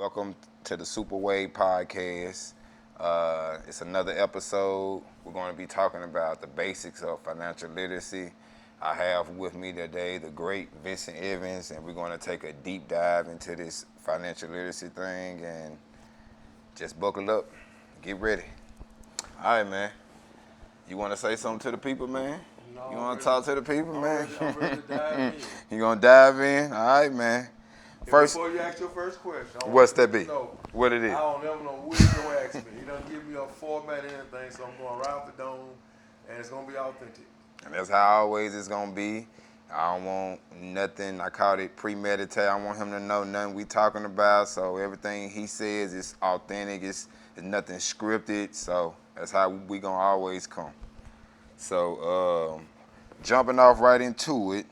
Welcome to the Super Wave Podcast. It's another episode. We're going to be talking about the basics of financial literacy. I have with me today the great Vincent Evans, and we're going to take a deep dive into this financial literacy thing. And just buckle up, get ready. All right, man. You want to say something to the people, man? No, You want to talk to the people, man? I'm ready to dive in. You gonna dive in? All right, man. First, Before you ask your first question, what's that be? What it is? I don't ever know what you're going to ask me. You don't give me a format or anything, so I'm going right off the dome, and it's going to be authentic. And that's how always it's gonna be. I don't want nothing. I called it premeditated. I want him to know nothing we talking about. So everything he says is authentic. It's nothing scripted. So that's how we gonna always come. So jumping off right into it,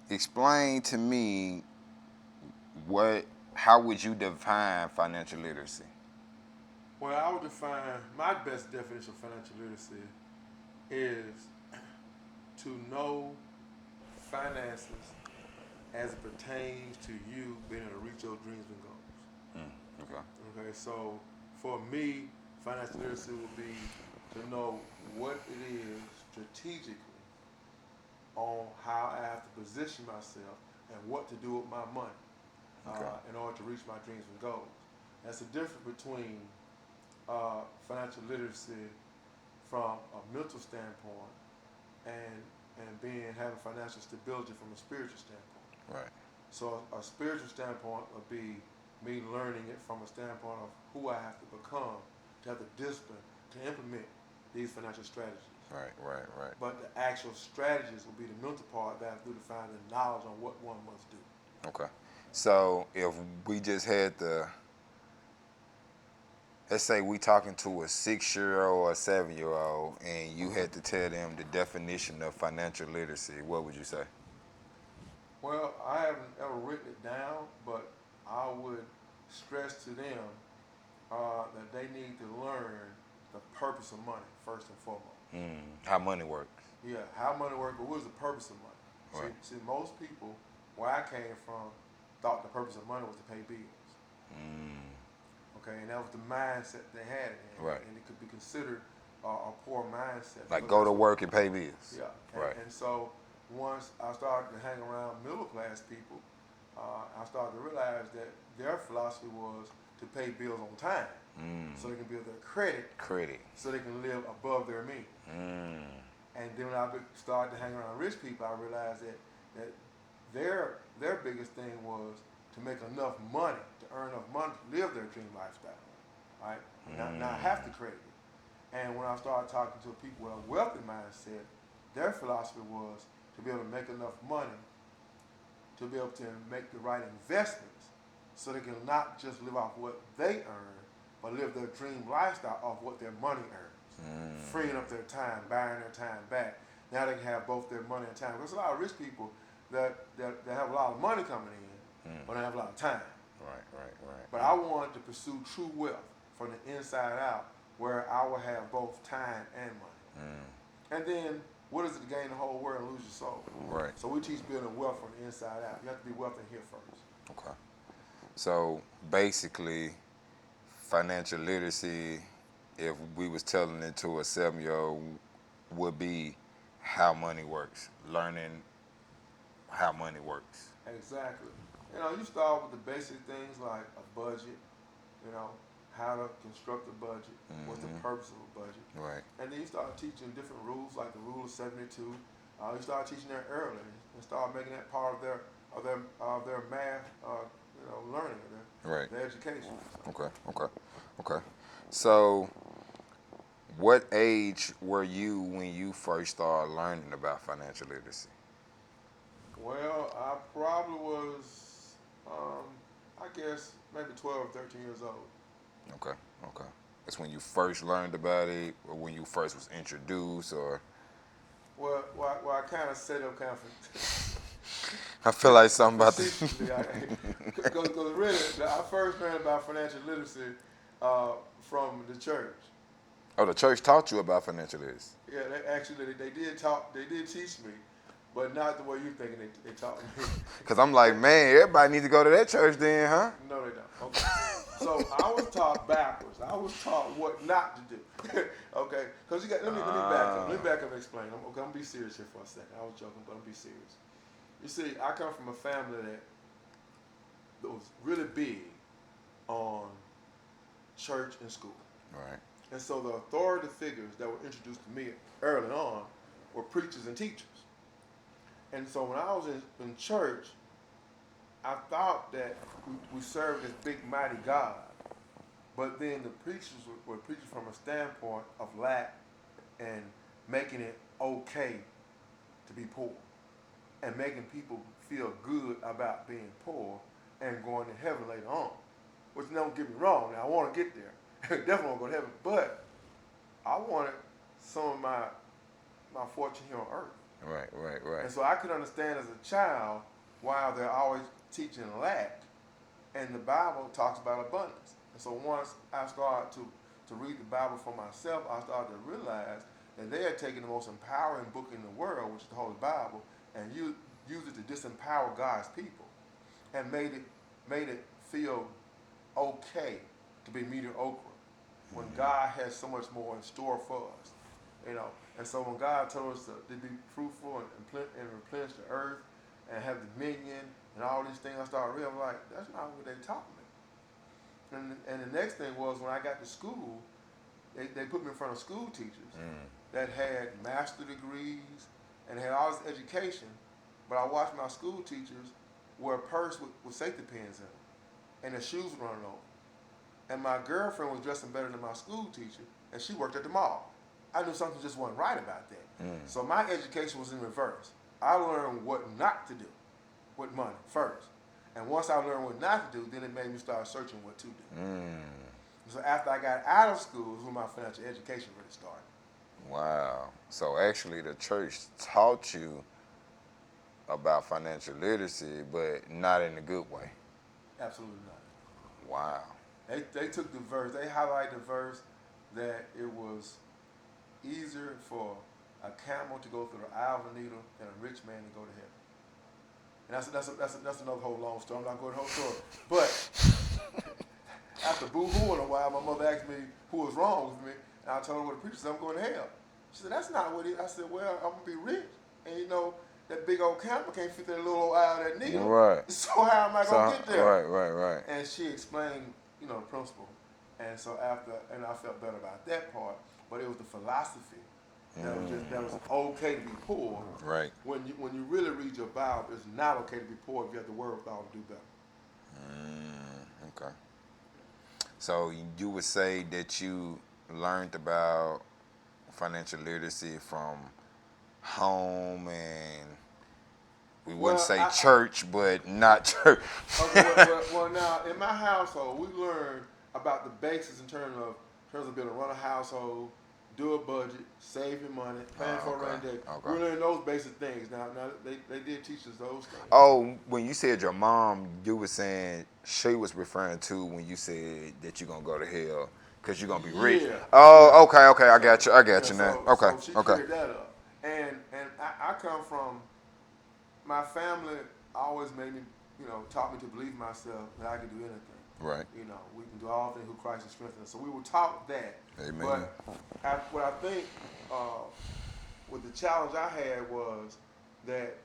explain to me how would you define financial literacy? Well, I would define my best definition of financial literacy is to know finances as it pertains to you being able to reach your dreams and goals. Okay. Okay, so for me, financial literacy would be to know what it is strategically on how I have to position myself and what to do with my money in order to reach my dreams and goals. That's the difference between financial literacy from a mental standpoint and having financial stability from a spiritual standpoint. Right. So a spiritual standpoint would be me learning it from a standpoint of who I have to become to have the discipline to implement these financial strategies. Right. But the actual strategies will be the mental part that I have to do to find the knowledge on what one must do. Okay. So if we just had let's say we talking to a 6-year-old or a 7-year-old, and you had to tell them the definition of financial literacy, what would you say? Well, I haven't ever written it down, but I would stress to them that they need to learn the purpose of money first and foremost. How money works. Yeah, how money works, but what is the purpose of money? Right. See, most people, where I came from, thought the purpose of money was to pay bills. Okay, and that was the mindset they had. Right. And it could be considered a poor mindset. Like go to work and pay bills. Yeah. Right. And so once I started to hang around middle class people, I started to realize that their philosophy was to pay bills on time, so they can build their credit, so they can live above their means. And then when I started to hang around rich people, I realized that their biggest thing was to make enough money, to earn enough money to live their dream lifestyle, right? Not have to credit it. And when I started talking to people with a wealthy mindset, their philosophy was to be able to make enough money to be able to make the right investments so they can not just live off what they earn, but live their dream lifestyle off what their money earns, freeing up their time, buying their time back. Now they can have both their money and time. There's a lot of rich people that have a lot of money coming in, but they have a lot of time. Right. But I wanted to pursue true wealth from the inside out, where I will have both time and money. And then, what is it to gain the whole world and lose your soul? Right. So we teach building wealth from the inside out. You have to be wealthy here first. Okay. So basically, financial literacy, if we was telling it to a 7-year-old, would be how money works, learning how money works. Exactly. You start with the basic things like a budget, how to construct a budget, what's the purpose of a budget. Right. And then you start teaching different rules, like the rule of 72. You start teaching that early and start making that part of their math, learning, their education. Okay. So, what age were you when you first started learning about financial literacy? Well, I probably was, I guess, maybe 12 or 13 years old. Okay. That's when you first learned about it, or when you first was introduced, or? Well, I kind of set up I feel like something about this. Because really, I first learned about financial literacy from the church. Oh, the church taught you about financial literacy? Yeah, they did teach me, but not the way you thinking they taught me. Because I'm like, man, everybody needs to go to that church then, huh? No, they don't. Okay. So I was taught backwards. I was taught what not to do. Okay, because you got. Let me back up. Let me back up and explain. I'm gonna be serious here for a second. I was joking, but I'm gonna be serious. You see, I come from a family that was really big on church and school. Right. And so the authority figures that were introduced to me early on were preachers and teachers. And so when I was in church, I thought that we served this big mighty God, but then the preachers were preaching from a standpoint of lack and making it okay to be poor and making people feel good about being poor and going to heaven later on. Which don't get me wrong, now I want to get there. Definitely want to go to heaven, but I wanted some of my fortune here on earth. Right. And so I could understand as a child why they're always teaching lack, and the Bible talks about abundance. And so once I started to read the Bible for myself, I started to realize that they had taken the most empowering book in the world, which is the Holy Bible, and used it to disempower God's people, and made it feel okay to be mediocre when God has so much more in store for us. And so when God told us to be fruitful and replenish the earth and have dominion and all these things, I started realizing, like, that's not what they taught me. And the next thing was, when I got to school, they put me in front of school teachers that had master degrees and had all this education, but I watched my school teachers wear a purse with safety pins in them, and their shoes were running over. And my girlfriend was dressing better than my school teacher, and she worked at the mall. I knew something just wasn't right about that. So my education was in reverse. I learned what not to do with money first. And once I learned what not to do, then it made me start searching what to do. So after I got out of school is when my financial education really started. Wow. So actually the church taught you about financial literacy, but not in a good way. Absolutely not. Wow. They took the verse, they highlighted the verse that it was easier for a camel to go through the eye of a needle than a rich man to go to heaven. And that's another whole long story. I'm not going to the whole story. But after boo-hooing a while, my mother asked me who was wrong with me, and I told her what the preacher said, I'm going to hell. She said, that's not what it is. I said, well, I'm going to be rich. And you know, that big old camel can't fit that little old eye of that needle. Right. So how am I going to get there? Right. And she explained, the principle. And so and I felt better about that part, but it was the philosophy that was okay to be poor. Right. When you really read your Bible, it's not okay to be poor if you have the word with all to do better. Okay. So you would say that you learned about financial literacy from home, and we wouldn't say church, but not church. Okay, well, now in my household, we learned about the basics in terms of being able to run a household, do a budget, save your money, plan for a rainy day. Okay. We learned those basic things. Now they did teach us those things. Oh, when you said your mom, you were saying she was referring to when you said that you're gonna go to hell because you're gonna be rich. Yeah. Oh, okay, I got you now. Okay, so she okay. cleared that up. And I come from, my family always made me, taught me to believe in myself that I could do anything. Right. We can do all things who Christ has strengthened us. So we were taught that. Amen. But what I think, what the challenge I had was that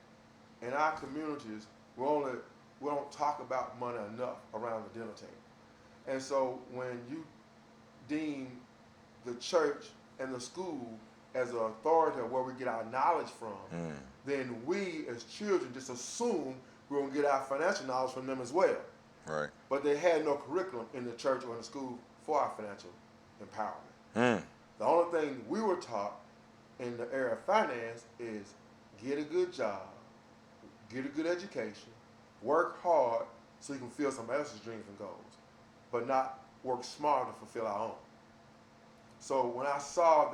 in our communities, we don't talk about money enough around the dinner table. And so when you deem the church and the school as an authority of where we get our knowledge from, then we as children just assume we're going to get our financial knowledge from them as well. Right. But they had no curriculum in the church or in the school for our financial empowerment. The only thing we were taught in the area of finance is get a good job, get a good education, work hard so you can fulfill somebody else's dreams and goals, but not work smart to fulfill our own. So when I saw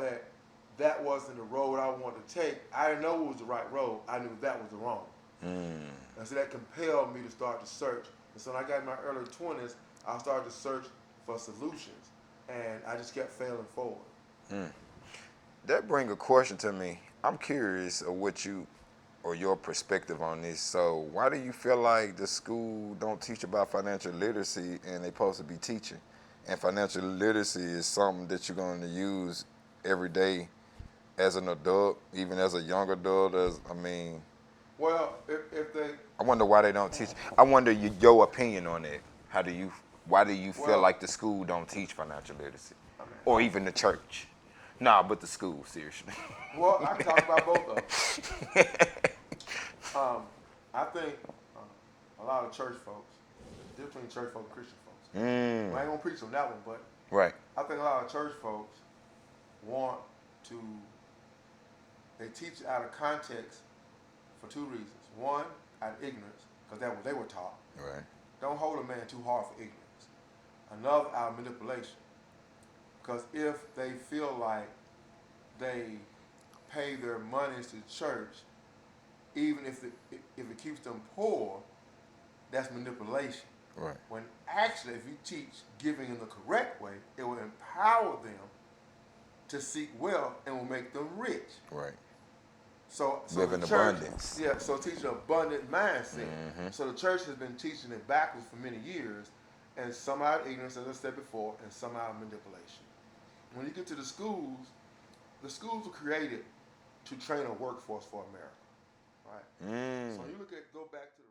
that wasn't the road I wanted to take, I didn't know it was the right road. I knew that was the wrong. And so that compelled me to start to search. And so when I got in my early 20s, I started to search for solutions, and I just kept failing forward. That brings a question to me. I'm curious of what you or your perspective on this. So why do you feel like the school don't teach about financial literacy and they supposed to be teaching? And financial literacy is something that you're going to use every day as an adult, even as a young adult. Well, if they, I wonder why they don't teach. I wonder your opinion on it. Why do you feel well, like the school don't teach financial literacy, I mean, or even the church? Nah, but the school, seriously. well, I can talk about both of them. I think a lot of church folks, the difference between church folks and Christian folks. Mm, I ain't gonna preach on that one, but right. I think a lot of church folks want to, they teach out of context for two reasons. One, out of ignorance, because that's what they were taught. Right. Don't hold a man too hard for ignorance. Another, out of manipulation, because if they feel like they pay their monies to church, even if it keeps them poor, that's manipulation. Right. When actually, if you teach giving in the correct way, it will empower them to seek wealth and will make them rich. Right. So Live the in church, abundance. yeah. So teach an abundant mindset. Mm-hmm. So the church has been teaching it backwards for many years, and some out of ignorance, as I said before, and some out of manipulation. When you get to the schools were created to train a workforce for America, right? So you go back to the